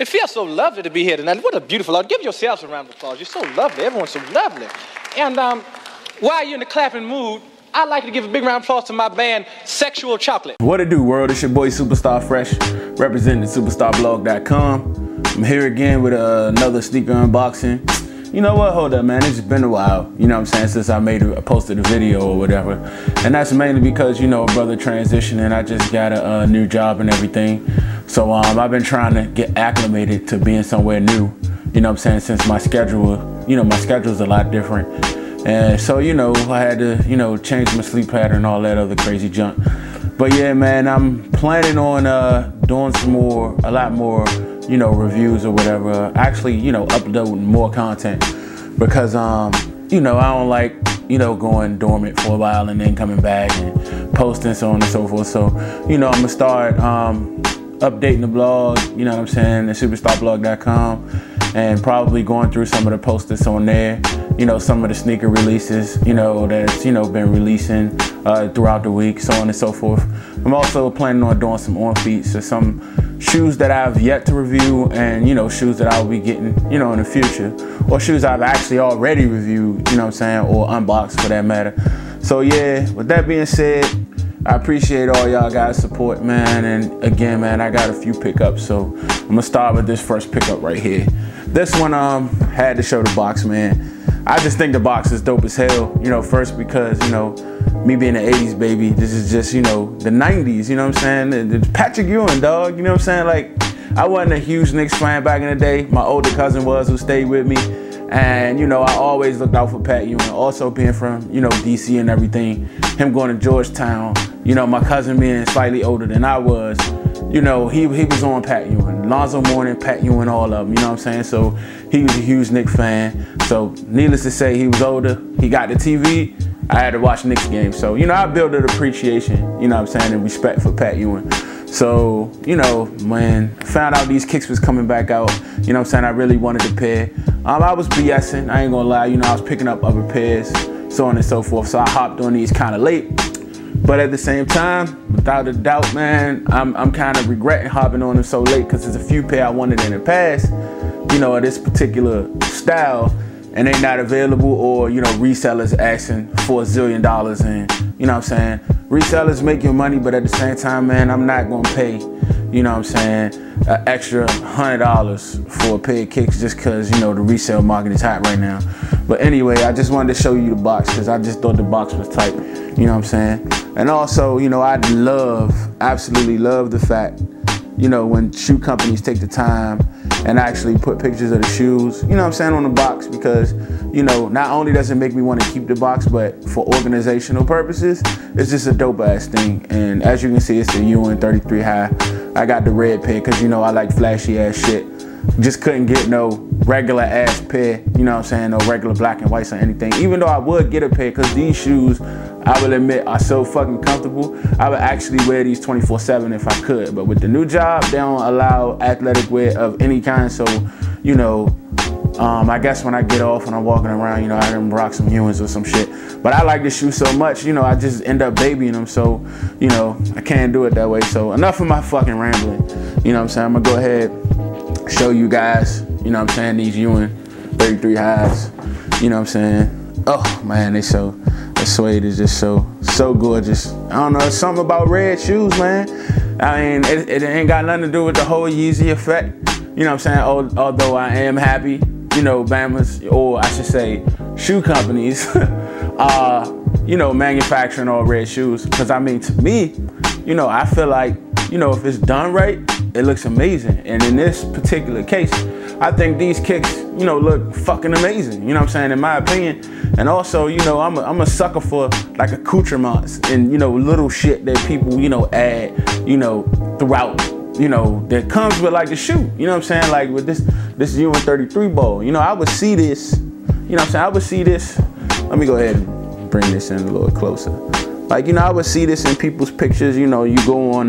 It feels so lovely to be here tonight. What a beautiful audience. Give yourselves a round of applause. You're so lovely. Everyone's so lovely. And while you're in the clapping mood, I'd like to give a big round of applause to my band, Sexual Chocolate. What it do, world? It's your boy, Superstar Fresh, representing superstarblog.com. I'm here again with another sneaker unboxing. You know what? Hold up, man. It's been a while, you know what I'm saying, since I posted a video or whatever. And that's mainly because, you know, a brother transitioning. I just got a new job and everything. So I've been trying to get acclimated to being somewhere new, you know what I'm saying, since my schedule, you know, my schedule's a lot different. And so, you know, I had to, you know, change my sleep pattern and all that other crazy junk. But yeah, man, I'm planning on doing a lot more, you know, reviews or whatever. Actually, you know, uploading more content because, you know, I don't like, you know, going dormant for a while and then coming back and posting, so on and so forth. So, you know, I'm gonna start updating the blog, you know what I'm saying, at superstarblog.com, and probably going through some of the posts that's on there, you know, some of the sneaker releases, you know, that's, you know, been releasing throughout the week, so on and so forth. I'm also planning on doing some on-feets or some shoes that I've yet to review, and, you know, shoes that I'll be getting, you know, in the future, or shoes I've actually already reviewed, you know what I'm saying, or unboxed for that matter. So yeah, with that being said, I appreciate all y'all guys' support, man. And again, man, I got a few pickups, so I'm gonna start with this first pickup right here. This one had to show the box, man. I just think the box is dope as hell, you know, first because, you know, me being an 80s baby, this is just, you know, the 90s, you know what I'm saying? It's Patrick Ewing, dog, you know what I'm saying? Like, I wasn't a huge Knicks fan back in the day. My older cousin was, who stayed with me. And, you know, I always looked out for Pat Ewing, also being from, you know, DC and everything. Him going to Georgetown, you know, my cousin being slightly older than I was, you know, he was on Pat Ewing. Lonzo Mourning, Pat Ewing, all of them, you know what I'm saying? So he was a huge Knicks fan. So needless to say, he was older. He got the TV. I had to watch Knicks games. So, you know, I built an appreciation, you know what I'm saying, and respect for Pat Ewing. So, you know, when I found out these kicks was coming back out, you know what I'm saying, I really wanted a pair. I was BSing, I ain't gonna lie, you know, I was picking up other pairs, so on and so forth. So I hopped on these kind of late. But at the same time, without a doubt, man, I'm kind of regretting hopping on them so late because there's a few pair I wanted in the past, you know, of this particular style, and they not available, or, you know, resellers asking for $1 zillion. And, you know what I'm saying, resellers make your money, but at the same time, man, I'm not gonna pay, you know what I'm saying, an extra $100 for a pair of kicks just because, you know, the resale market is hot right now. But anyway, I just wanted to show you the box because I just thought the box was tight, you know what I'm saying? And also, you know, I absolutely love the fact, you know, when shoe companies take the time and actually put pictures of the shoes, you know what I'm saying, on the box, because, you know, not only does it make me want to keep the box, but for organizational purposes, it's just a dope ass thing. And as you can see, it's the Ewing 33 high. I got the red pair because, you know, I like flashy ass shit. Just couldn't get no regular ass pair, you know what I'm saying, no regular black and whites or anything. Even though I would get a pair, because these shoes, I will admit, are so fucking comfortable. I would actually wear these 24/7 if I could. But with the new job, they don't allow athletic wear of any kind. So, you know, I guess when I get off and I'm walking around, you know, I can rock some Ewings or some shit. But I like the shoe so much, you know, I just end up babying them. So, you know, I can't do it that way. So enough of my fucking rambling. You know what I'm saying? I'm gonna go ahead, show you guys, you know what I'm saying, these Ewing 33 highs. You know what I'm saying? Oh man, they so, the suede is just so gorgeous. I don't know, it's something about red shoes, man. I mean, it ain't got nothing to do with the whole Yeezy effect. You know what I'm saying? Although I am happy, you know, Bama's, or I should say shoe companies, are, you know, manufacturing all red shoes. Because I mean, to me, you know, I feel like, you know, if it's done right, it looks amazing. And in this particular case, I think these kicks, you know, look fucking amazing. You know what I'm saying, in my opinion. And also, you know, I'm a sucker for like accoutrements and, you know, little shit that people, you know, add, you know, throughout, you know, that comes with like the shoe. You know what I'm saying? Like with this Ewing 33 ball. You know, I would see this, you know what I'm saying? I would see this. Let me go ahead and bring this in a little closer. Like, you know, I would see this in people's pictures. You know, you go on,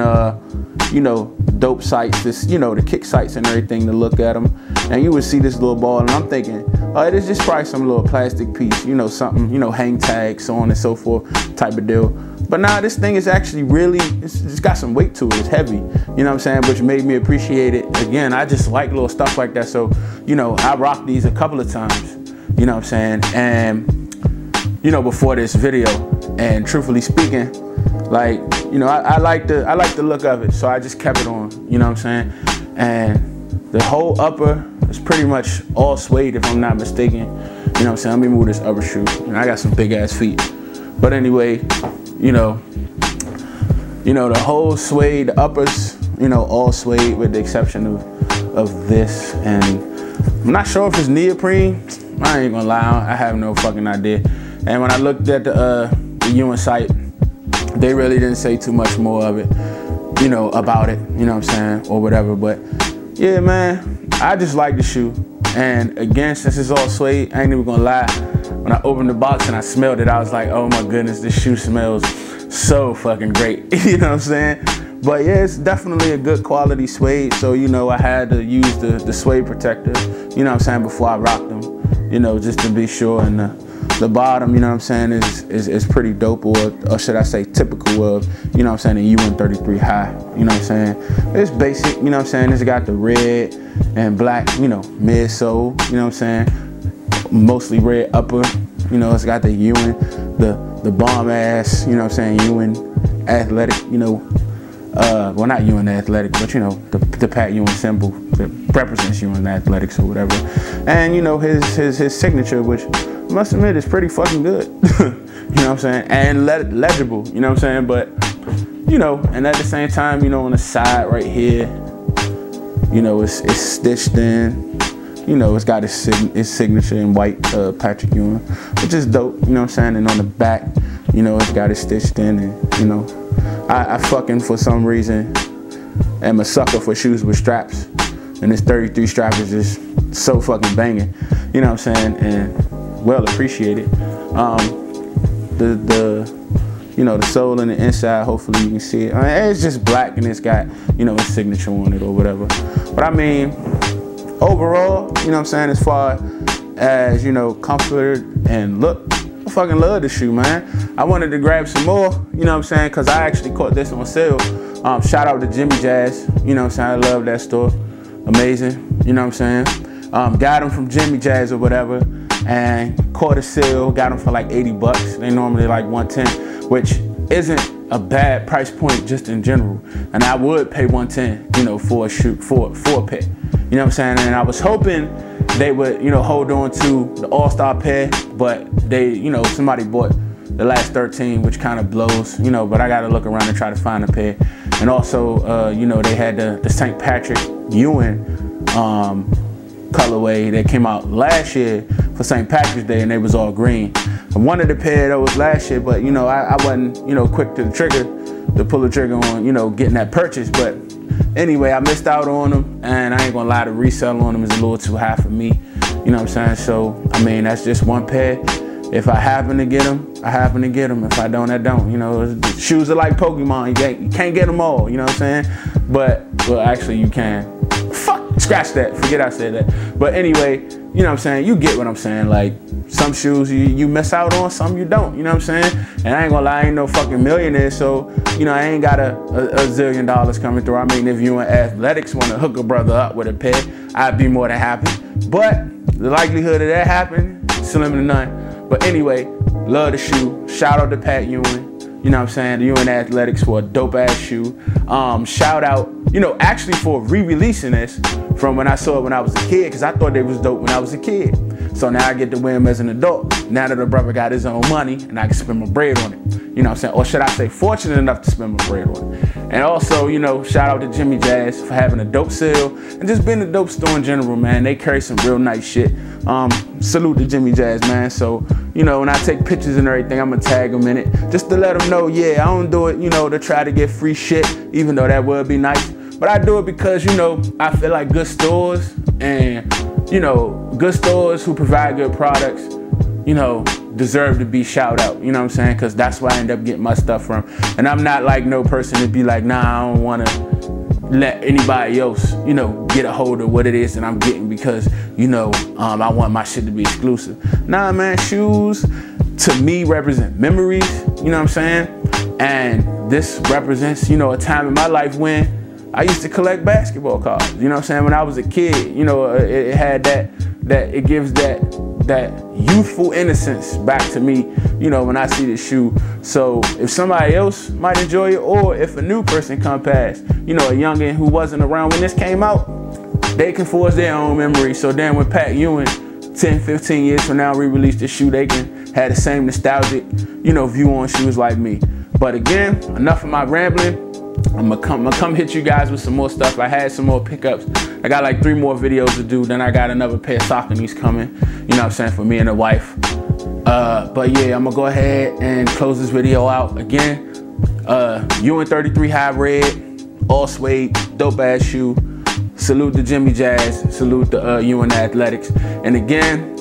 you know, dope sites, this, you know, the kick sites and everything to look at them. And you would see this little ball and I'm thinking, oh, it is just probably some little plastic piece, you know, something, you know, hang tag, so on and so forth type of deal. But nah, this thing is actually really, it's got some weight to it. It's heavy, you know what I'm saying? Which made me appreciate it. Again, I just like little stuff like that. So, you know, I rocked these a couple of times, you know what I'm saying? And, you know, before this video, and truthfully speaking, like, you know, I like the look of it. So I just kept it on, you know what I'm saying? And the whole upper is pretty much all suede, if I'm not mistaken. You know what I'm saying? Let me move this upper shoe. And I got some big ass feet. But anyway, you know, the whole suede, the uppers, you know, all suede with the exception of this. And I'm not sure if it's neoprene. I ain't gonna lie, I have no fucking idea. And when I looked at the Ewing site, they really didn't say too much more of it, you know, about it, you know what I'm saying, or whatever. But yeah, man, I just like the shoe. And again, since it's all suede, I ain't even gonna lie. When I opened the box and I smelled it, I was like, oh my goodness, this shoe smells so fucking great. You know what I'm saying? But yeah, it's definitely a good quality suede. So, you know, I had to use the suede protector, you know what I'm saying, before I rocked them, you know, just to be sure. And the bottom, you know what I'm saying, is pretty dope, or should I say typical of, you know what I'm saying, the Ewing 33 high, you know what I'm saying. It's basic, you know what I'm saying. It's got the red and black, you know, midsole, you know what I'm saying. Mostly red upper, you know, it's got the Ewing, the bomb ass, you know what I'm saying, Ewing athletic, you know, well, not Ewing athletic, but you know, the Pat Ewing symbol that represents Ewing athletics or whatever. And you know, his signature, which I must admit is pretty fucking good. You know what I'm saying? And legible, you know what I'm saying? But, you know, and at the same time, you know, on the side right here, you know, it's stitched in. You know, it's got his signature in white, Patrick Ewing, which is dope, you know what I'm saying? And on the back, you know, it's got it stitched in. And, you know, I fucking, for some reason, am a sucker for shoes with straps. And this 33 strap is just so fucking banging, you know what I'm saying? And well appreciated. You know, the sole and the inside, hopefully you can see it. I mean, it's just black and it's got, you know, his signature on it or whatever. But I mean, overall, you know what I'm saying, as far as, you know, comfort and look, I fucking love this shoe, man. I wanted to grab some more, you know what I'm saying, because I actually caught this on sale. Shout out to Jimmy Jazz, you know what I'm saying, I love that store. Amazing, you know what I'm saying. Got them from Jimmy Jazz or whatever, and caught a sale, got them for like 80 bucks. They normally like 110, which isn't a bad price point just in general. And I would pay 110, you know, for a shoe, for a pair. You know what I'm saying? And I was hoping they would, you know, hold on to the All-Star pair, but they, you know, somebody bought the last 13, which kind of blows, you know, but I got to look around and try to find a pair. And also, you know, they had the St. Patrick Ewing colorway that came out last year for St. Patrick's Day, and they was all green. I wanted a pair that was last year, but, you know, I wasn't, you know, quick to pull the trigger on, you know, getting that purchase. But anyway, I missed out on them, and I ain't gonna lie, the resale on them is a little too high for me. You know what I'm saying? So, I mean, that's just one pair. If I happen to get them, I happen to get them. If I don't, I don't. You know, shoes are like Pokemon. You can't get them all, you know what I'm saying? But, well, actually, you can. Fuck, scratch that. Forget I said that. But anyway, you know what I'm saying? You get what I'm saying. Like, some shoes you miss out on, some you don't. You know what I'm saying? And I ain't gonna lie, I ain't no fucking millionaire, so, you know, I ain't got a zillion dollars coming through. I mean, if you in athletics want to hook a brother up with a pair, I'd be more than happy. But the likelihood of that happening, slim to none. But anyway, love the shoe. Shout out to Pat Ewing. You know what I'm saying? The Ewing Athletics for a dope ass shoe. Shout out, you know, actually for re-releasing this from when I saw it when I was a kid, because I thought they was dope when I was a kid. So now I get to wear them as an adult. Now that the brother got his own money and I can spend my bread on it. You know what I'm saying? Or should I say fortunate enough to spend my bread on it. And also, you know, shout out to Jimmy Jazz for having a dope sale and just being a dope store in general, man. They carry some real nice shit. Salute to Jimmy Jazz, man. So, you know, when I take pictures and everything, I'm gonna tag them in it just to let them know, yeah, I don't do it, you know, to try to get free shit, even though that would be nice. But I do it because, you know, I feel like good stores and, you know, good stores who provide good products, you know, deserve to be shout out, you know what I'm saying? Because that's where I end up getting my stuff from. And I'm not like no person to be like, nah, I don't want to let anybody else, you know, get a hold of what it is that I'm getting because, you know, I want my shit to be exclusive. Nah, man, shoes to me represent memories, you know what I'm saying? And this represents, you know, a time in my life when I used to collect basketball cards. You know what I'm saying? When I was a kid, you know, it had it gives that youthful innocence back to me, you know, when I see this shoe. So if somebody else might enjoy it, or if a new person come past, you know, a youngin' who wasn't around when this came out, they can forge their own memory. So then when Pat Ewing, 10, 15 years from now, re-release this shoe, they can have the same nostalgic, you know, view on shoes like me. But again, enough of my rambling. I'm gonna come hit you guys with some more stuff. I had some more pickups. I got like 3 more videos to do. Then I got another pair of Sauconys coming, you know what I'm saying, for me and the wife. But yeah, I'm gonna go ahead and close this video out. Again, Ewing 33 High Red, all suede, dope ass shoe. Salute to Jimmy Jazz, salute to Ewing Athletics. And again,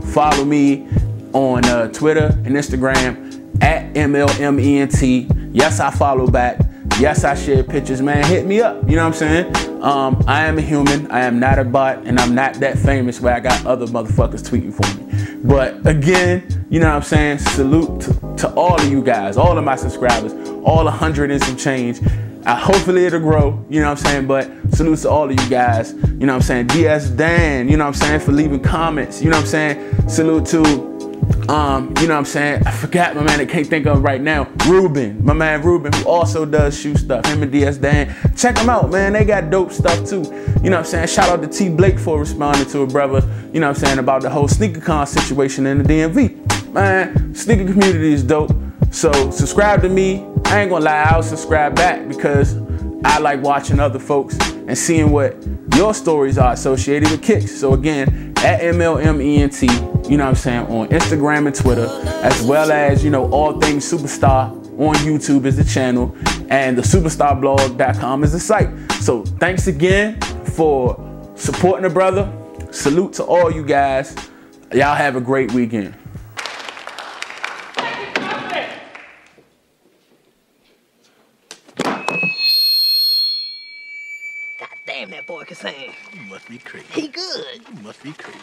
follow me on Twitter and Instagram at MLMENT. Yes, I follow back. Yes, I share pictures, man. Hit me up, you know what I'm saying? I am a human, I am not a bot, and I'm not that famous where I got other motherfuckers tweeting for me. But again, you know what I'm saying? Salute to all of you guys, all of my subscribers, all 100 and some change. Hopefully it'll grow, you know what I'm saying? But salute to all of you guys, you know what I'm saying? DS Dan, you know what I'm saying, for leaving comments, you know what I'm saying? Salute to, you know what I'm saying? I forgot my man, I can't think of right now. Ruben, my man Ruben, who also does shoe stuff, him and DS Dan. Check them out, man, they got dope stuff too. You know what I'm saying? Shout out to T Blake for responding to a brother, you know what I'm saying, about the whole SneakerCon situation in the DMV. Man, sneaker community is dope. So subscribe to me. I ain't gonna lie, I'll subscribe back because I like watching other folks and seeing what your stories are associated with kicks. So again, at MLMENT, you know what I'm saying, on Instagram and Twitter, as well as, you know, all things Superstar on YouTube is the channel, and the superstarblog.com is the site. So thanks again for supporting the brother. Salute to all you guys. Y'all have a great weekend. Damn, that boy can sing. You must be crazy. He good. You must be crazy.